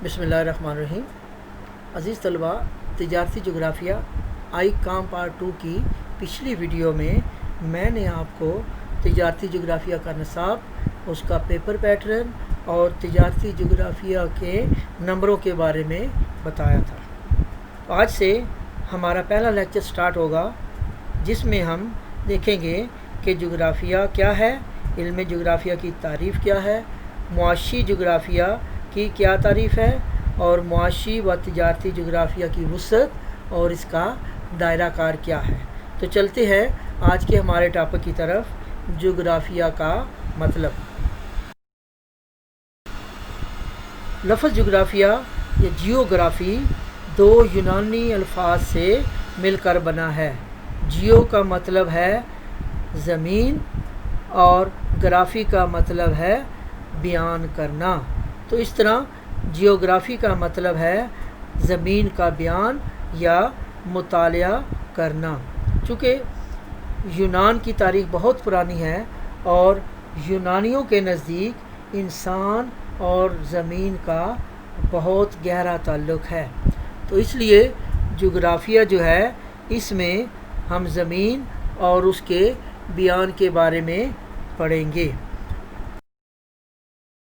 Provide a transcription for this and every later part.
बिस्मिल्लाहिर्रहमानिर्रहीम। अज़ीज़ तलबा, तिजारती जोग्राफ़िया आई काम पार्ट 2 की पिछली वीडियो में मैंने आपको तिजारती जोग्राफ़िया का निसाब, उसका पेपर पैटर्न और तिजारती जोग्राफ़िया के नंबरों के बारे में बताया था। तो आज से हमारा पहला लेक्चर स्टार्ट होगा, जिसमें हम देखेंगे कि जोग्राफ़िया क्या है, इल्म जोग्राफ़िया की तारीफ़ क्या है, मुआशी जोग्राफ़िया की क्या तारीफ़ है और मुआशी व तिजारती जोग्राफ़िया की वुसअत और इसका दायरा कार क्या है। तो चलते हैं आज के हमारे टॉपिक की तरफ, जोग्राफ़िया का मतलब। लफ्ज़ जोग्राफ़िया या जियोग्राफ़ी दो यूनानी अल्फाज से मिलकर बना है। जियो का मतलब है ज़मीन और ग्राफ़ी का मतलब है बयान करना। तो इस तरह जियोग्राफ़ी का मतलब है ज़मीन का बयान या मुतालिया करना। चूँकि यूनान की तारीख़ बहुत पुरानी है और यूनानियों के नज़दीक इंसान और ज़मीन का बहुत गहरा ताल्लुक़ है, तो इसलिए जोग्राफ़िया जो है इसमें हम ज़मीन और उसके बयान के बारे में पढ़ेंगे।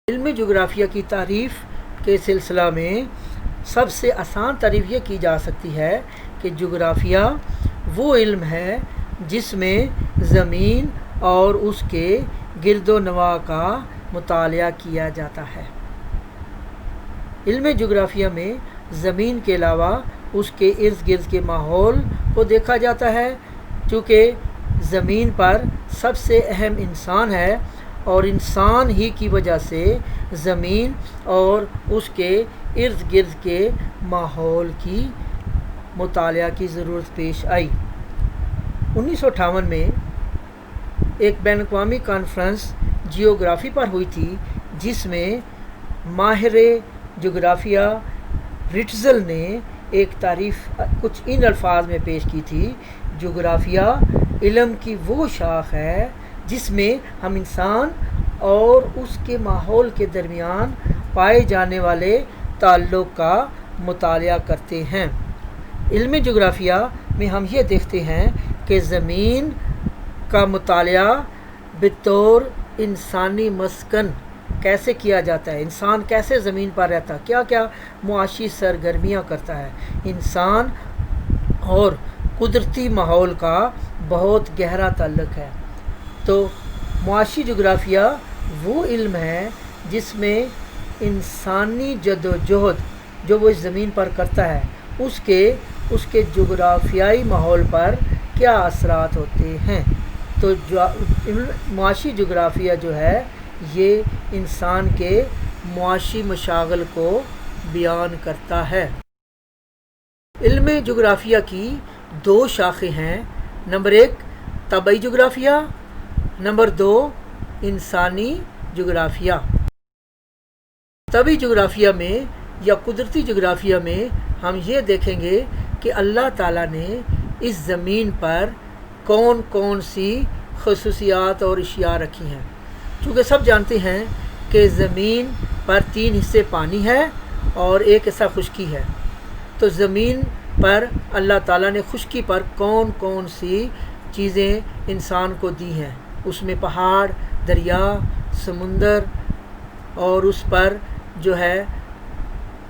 इल्म जोग्राफ़िया की तारीफ़ के सिलसिला में सबसे आसान तारीफ़ ये की जा सकती है कि जोग्राफ़िया वो इल्म है जिसमें ज़मीन और उसके गिरदो नवा का मुतालिया किया जाता है। इल्म जोग्राफ़िया में ज़मीन के अलावा उसके इर्द गिर्द के माहौल को देखा जाता है, चूँकि ज़मीन पर सबसे अहम इंसान है और इंसान ही की वजह से ज़मीन और उसके इर्द गिर्द के माहौल की मुतालिया की ज़रूरत पेश आई। 1958 में एक बैन-अक़वामी कॉन्फ्रेंस जियोग्राफ़ी पर हुई थी, जिसमें माहिर जोग्राफ़िया रिट्ज़ल ने एक तारीफ़ कुछ इन अल्फाज में पेश की थी: जोग्राफ़िया इल्म की वो शाख है जिसमें हम इंसान और उसके माहौल के दरमियान पाए जाने वाले ताल्लुक़ का मुतालिया करते हैं। इल्म जोग्राफ़िया में हम ये देखते हैं कि ज़मीन का मुतालिया बतौर इंसानी मस्कन कैसे किया जाता है, इंसान कैसे ज़मीन पर रहता है, क्या क्या मुआशी सरगर्मियाँ करता है। इंसान और कुदरती माहौल का बहुत गहरा ताल्लुक़ है। तो मुआशी जोग्राफ़िया वो इल्म है जिसमें इंसानी जदोजहद जो वो इस ज़मीन पर करता है उसके जोग्राफ़ियाई माहौल पर क्या असरात होते हैं। तो मुआशी जोग्राफ़िया जो है ये इंसान के मुआशी मशागल को बयान करता है। इल्म जोग्राफ़िया की दो शाखें हैं। नंबर 1 तबई जोग्राफ़िया, नंबर 2 इंसानी जोग्राफ़िया। तबई जोग्राफ़िया में या कुदरती जोग्राफ़िया में हम ये देखेंगे कि अल्लाह ताला ने इस ज़मीन पर कौन कौन सी ख़ुसूसियात और अशिया रखी हैं। चूँकि सब जानते हैं कि ज़मीन पर 3 हिस्से पानी है और 1 हिस्सा खुश्की है। तो ज़मीन पर अल्लाह ताला ने खुश्की पर कौन कौन सी चीज़ें इंसान को दी हैं, उसमें पहाड़, दरिया, समुंदर और उस पर जो है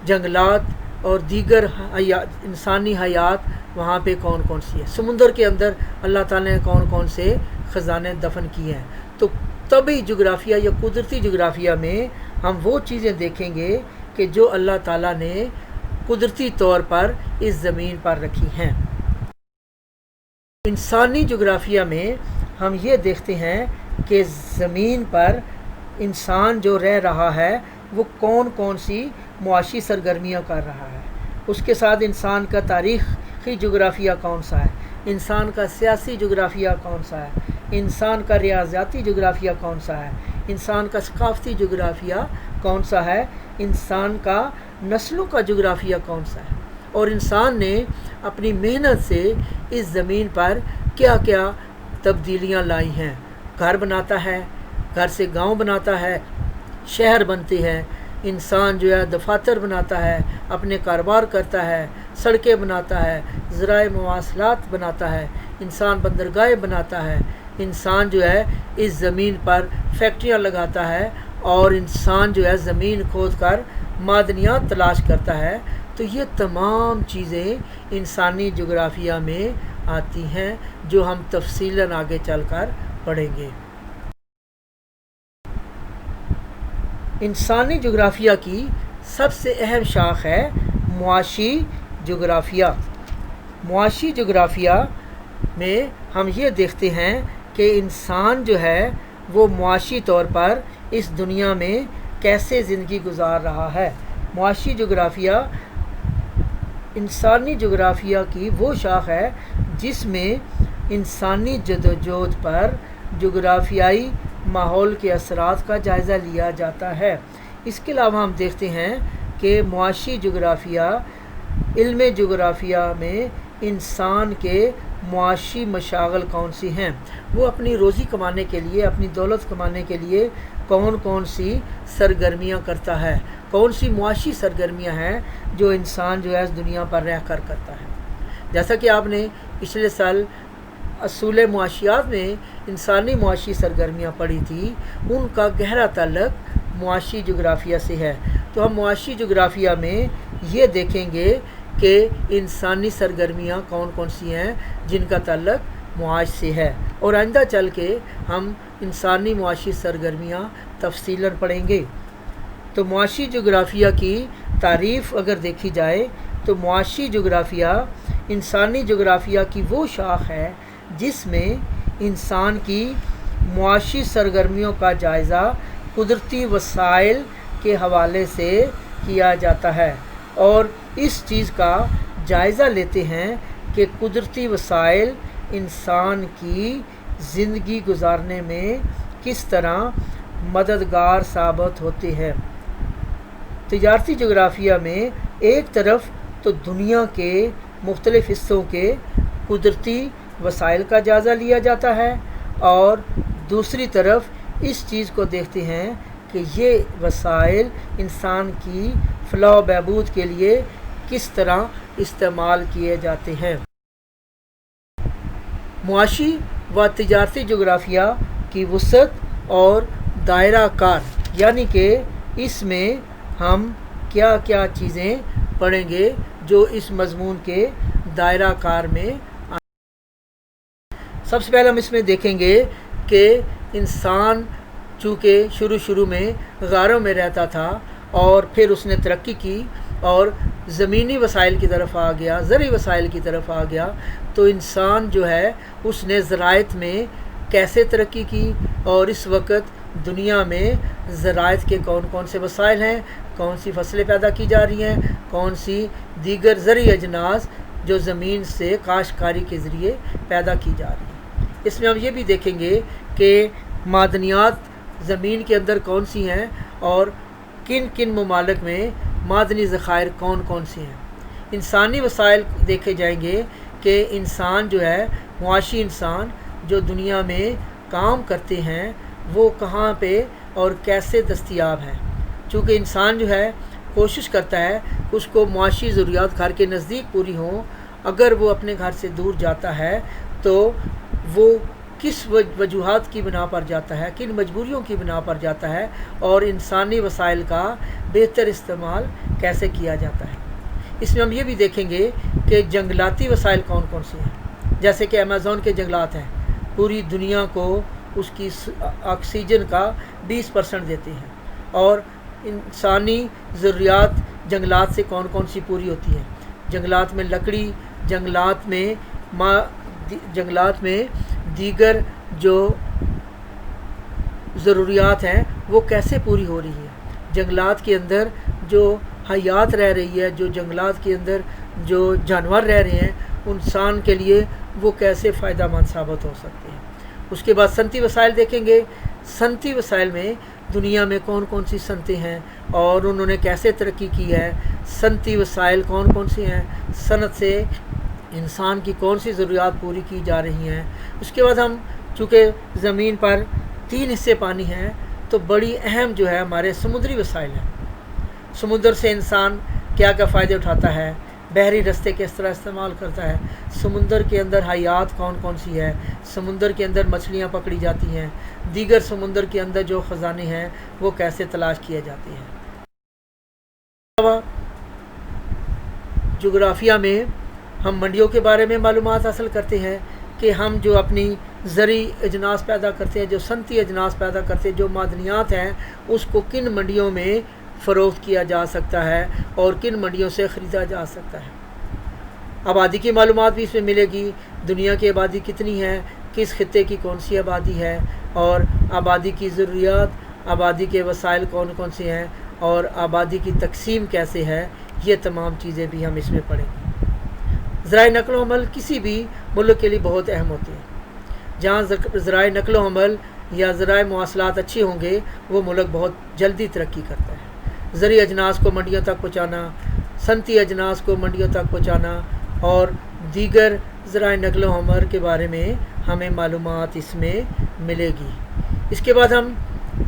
जंगलात और दीगर इंसानी हयात वहाँ पे कौन कौन सी है। समुंदर के अंदर अल्लाह ताला ने कौन कौन से ख़जाने दफन किए हैं। तो तबई जोग्राफ़िया या कुदरती जोग्राफ़िया में हम वो चीज़ें देखेंगे कि जो अल्लाह ताला ने कुदरती तौर पर इस ज़मीन पर रखी हैं। इंसानी जोग्राफ़िया में हम ये देखते हैं कि ज़मीन पर इंसान जो रह रहा है वो कौन कौन सी मुआशी सरगर्मियाँ कर रहा है। उसके साथ इंसान का तारीख़ी जोग्राफ़िया कौन सा है, इंसान का सियासी जोग्राफ़िया कौन सा है, इंसान का रियाज़ियाती जोग्राफ़िया कौन सा है, इंसान का सकाफ़ती जोग्राफ़िया कौन सा है, इंसान का नस्लों का जोग्राफ़िया कौन सा है, और इंसान ने अपनी मेहनत से इस ज़मीन पर क्या क्या तब्दीलियाँ लाई हैं। घर बनाता है, घर से गांव बनाता है, शहर बनते हैं, انسان جو ہے دفاتر بناتا ہے، اپنے کاروبار کرتا ہے، سڑکیں بناتا ہے، ذرائع مواصلات بناتا ہے، انسان بندرگاہیں بناتا ہے، انسان جو ہے اس زمین پر فیکٹریاں لگاتا ہے، اور انسان جو ہے زمین کھود کر معدنیات تلاش کرتا ہے۔ تو یہ تمام چیزیں انسانی جغرافیہ میں آتی ہیں، جو ہم تفصیلاً آگے چل کر پڑھیں گے۔ انسانی جغرافیہ کی سب سے اہم شاخ ہے معاشی جغرافیہ۔ معاشی جغرافیہ میں ہم یہ دیکھتے ہیں کہ انسان جو ہے وہ معاشی طور پر اس دنیا میں کیسے زندگی گزار رہا ہے۔ معاشی جغرافیہ انسانی جغرافیہ کی وہ شاخ ہے جس میں انسانی جدوجہد پر جغرافیائی ماحول کے اثرات کا جائزہ لیا جاتا ہے۔ اس کے علاوہ ہم دیکھتے ہیں کہ معاشی جغرافیہ علم جغرافیہ میں انسان کے معاشی مشاغل کون سی ہیں، وہ اپنی روزی کمانے کے لیے، اپنی دولت کمانے کے لیے کون کون سی سرگرمیاں کرتا ہے، کون سی معاشی سرگرمیاں ہیں جو انسان جو ہے اس دنیا پر رہ کر کرتا ہے۔ جیسا کہ آپ نے پچھلے سال اصول معاشیات میں انسانی معاشی سرگرمیاں پڑھی تھی، ان کا گہرا تعلق معاشی جغرافیہ سے ہے۔ تو ہم معاشی جغرافیہ میں یہ دیکھیں گے کہ انسانی سرگرمیاں کون کون سی ہیں جن کا تعلق معاش سے ہے، اور آئندہ چل کے ہم انسانی معاشی سرگرمیاں تفصیلاً پڑھیں گے۔ تو معاشی جغرافیہ کی تعریف اگر دیکھی جائے تو معاشی جغرافیہ انسانی جغرافیہ کی وہ شاخ ہے جس میں انسان کی معاشی سرگرمیوں کا جائزہ قدرتی وسائل کے حوالے سے کیا جاتا ہے، اور اس چیز کا جائزہ لیتے ہیں کہ قدرتی وسائل انسان کی زندگی گزارنے میں کس طرح مددگار ثابت ہوتے ہیں۔ تجارتی جغرافیہ میں ایک طرف تو دنیا کے مختلف حصوں کے قدرتی وسائل کا جائزہ لیا جاتا ہے، اور دوسری طرف اس چیز کو دیکھتے ہیں کہ یہ وسائل انسان کی فلاح و بہبود کے لیے کس طرح استعمال کیے جاتے ہیں۔ معاشی و تجارتی جغرافیہ کی وسعت اور دائرہ کار، یعنی کہ اس میں ہم کیا کیا چیزیں پڑھیں گے جو اس مضمون کے دائرہ کار میں سب سے پہلے ہم اس میں دیکھیں گے کہ انسان چونکہ شروع میں غاروں میں رہتا تھا، اور پھر اس نے ترقی کی اور زمینی وسائل کی طرف آ گیا، زرعی وسائل کی طرف آ گیا، تو انسان جو ہے اس نے زراعت میں کیسے ترقی کی، اور اس وقت دنیا میں زراعت کے کون کون سے وسائل ہیں، کون سی فصلیں پیدا کی جا رہی ہیں، کون سی دیگر زرعی اجناس جو زمین سے کاشتکاری کے ذریعے پیدا کی جا رہی ہیں۔ اس میں ہم یہ بھی دیکھیں گے کہ معدنیات زمین کے اندر کون سی ہیں، اور کن کن ممالک میں معدنی ذخائر کون کون سی ہیں۔ انسانی وسائل دیکھے جائیں گے کہ انسان جو ہے معاشی انسان جو دنیا میں کام کرتے ہیں وہ کہاں پہ اور کیسے دستیاب ہیں۔ چونکہ انسان جو ہے کوشش کرتا ہے اس کو معاشی ضروریات گھر کے نزدیک پوری ہوں، اگر وہ اپنے گھر سے دور جاتا ہے تو وہ کس وجوہات کی بنا پر جاتا ہے، کن مجبوریوں کی بنا پر جاتا ہے، اور انسانی وسائل کا بہتر استعمال کیسے کیا جاتا ہے۔ اس میں ہم یہ بھی دیکھیں گے کہ جنگلاتی وسائل کون کون سے ہیں، جیسے کہ امیزون کے جنگلات ہیں، پوری دنیا کو اس کی آکسیجن کا 20% دیتے ہیں، اور انسانی ضروریات جنگلات سے کون کون سی پوری ہوتی ہیں۔ جنگلات میں لکڑی، جنگلات میں دیگر جو ضروریات ہیں وہ کیسے پوری ہو رہی ہیں۔ جنگلات کے اندر جو حیات رہ رہی ہے، جو جنگلات کے اندر جو جانور رہ رہے ہیں، انسان کے لیے وہ کیسے فائدہ مند ثابت ہو سکتے ہیں۔ اس کے بعد صنعتی وسائل دیکھیں گے۔ صنعتی وسائل میں دنیا میں کون کون سی صنعتیں ہیں اور انہوں نے کیسے ترقی کی ہے، صنعتی وسائل کون کون سی ہیں، صنعت سے انسان کی کون سی ضروریات پوری کی جا رہی ہیں۔ اس کے بعد ہم چونکہ زمین پر 3 حصے پانی ہیں تو بڑی اہم جو ہے ہمارے سمندری وسائل ہیں۔ समुंदर से इंसान क्या क्या फ़ायदे उठाता है, बहरी रास्ते किस तरह इस्तेमाल करता है, समुंदर के अंदर हयात कौन कौन सी है, समुंदर के अंदर मछलियाँ पकड़ी जाती हैं, दीगर समुंदर के अंदर जो ख़जाने हैं वो कैसे तलाश किए जाते हैं। जोग्राफिया में हम मंडियों के बारे में मालूमात हासिल करते हैं कि हम जो अपनी ज़री अजनास पैदा करते हैं, जो सनती अजनास पैदा करते हैं, जो मादनियात हैं, उसको किन मंडियों में फ़रोख्त किया जा सकता है और किन मंडियों से ख़रीदा जा सकता है। आबादी की मालूमात भी इसमें मिलेगी, दुनिया की आबादी कितनी है, किस खित्ते की कौन सी आबादी है, और आबादी की ज़रूरियात, आबादी के वसाइल कौन कौन से हैं, और आबादी की तकसीम कैसे है, ये तमाम चीज़ें भी हम इसमें पढ़ेंगे। ज़राए नक़्ल अमल किसी भी मुल्क के लिए बहुत अहम होते हैं। जहाँ ज़राए नक़्ल अमल या ज़राए मवासलात अच्छे होंगे वो मुल्क बहुत जल्दी तरक्की करता है। ज़री अजनास को मंडियों तक पहुँचाना, सनती अजनास को मंडियों तक पहुँचाना और दीगर ज़राए नक़्ल अमल के बारे में हमें मालूमात इसमें मिलेगी। इसके बाद हम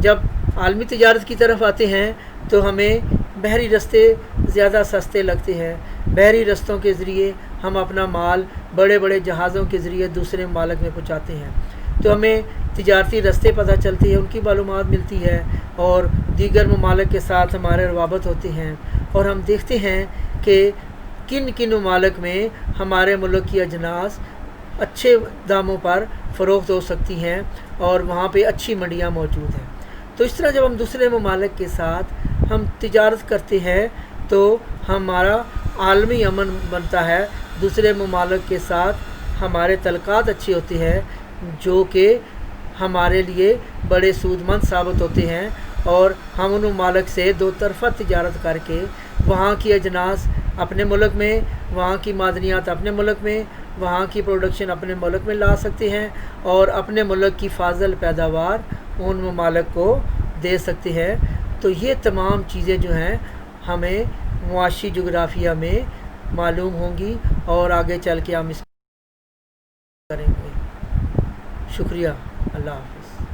जब आलमी तिजारत की तरफ आते हैं तो हमें बहरी रास्ते ज़्यादा सस्ते लगते हैं। बहरी रास्तों के ज़रिए हम अपना माल बड़े बड़े जहाज़ों के ज़रिए दूसरे ममालिक में पहुँचाते हैं, तो हमें तिजारती रास्ते पता चलती है, उनकी मालूमात मिलती है और दीगर ममालिक के साथ हमारे रवाबत होते हैं, और हम देखते हैं कि किन किन ममालिक में हमारे मुल्क की अजनास अच्छे दामों पर फ़रोख्त हो सकती हैं और वहाँ पे अच्छी मंडियाँ मौजूद हैं। तो इस तरह जब हम दूसरे ममालिक के साथ हम तिजारत करते हैं तो हमारा आलमी अमन बनता है, दूसरे ममालिक के साथ हमारे तल्क़ात अच्छे होते हैं जो कि हमारे लिए बड़े सूदमंद साबित होते हैं, और हम उन ममालिक से दो तरफ़ा तिजारत करके वहाँ की अजनास अपने मुल्क में, वहाँ की मादनियात अपने मुल्क में, वहाँ की प्रोडक्शन अपने मुल्क में ला सकते हैं और अपने मुल्क की फाजल पैदावार उन ममालिक को दे सकते हैं। तो ये तमाम चीज़ें जो हैं हमें मुआशी जोग्राफिया में मालूम होंगी और आगे चल के हम इस करेंगे। शुक्रिया, अल्लाह हाफ़िज़।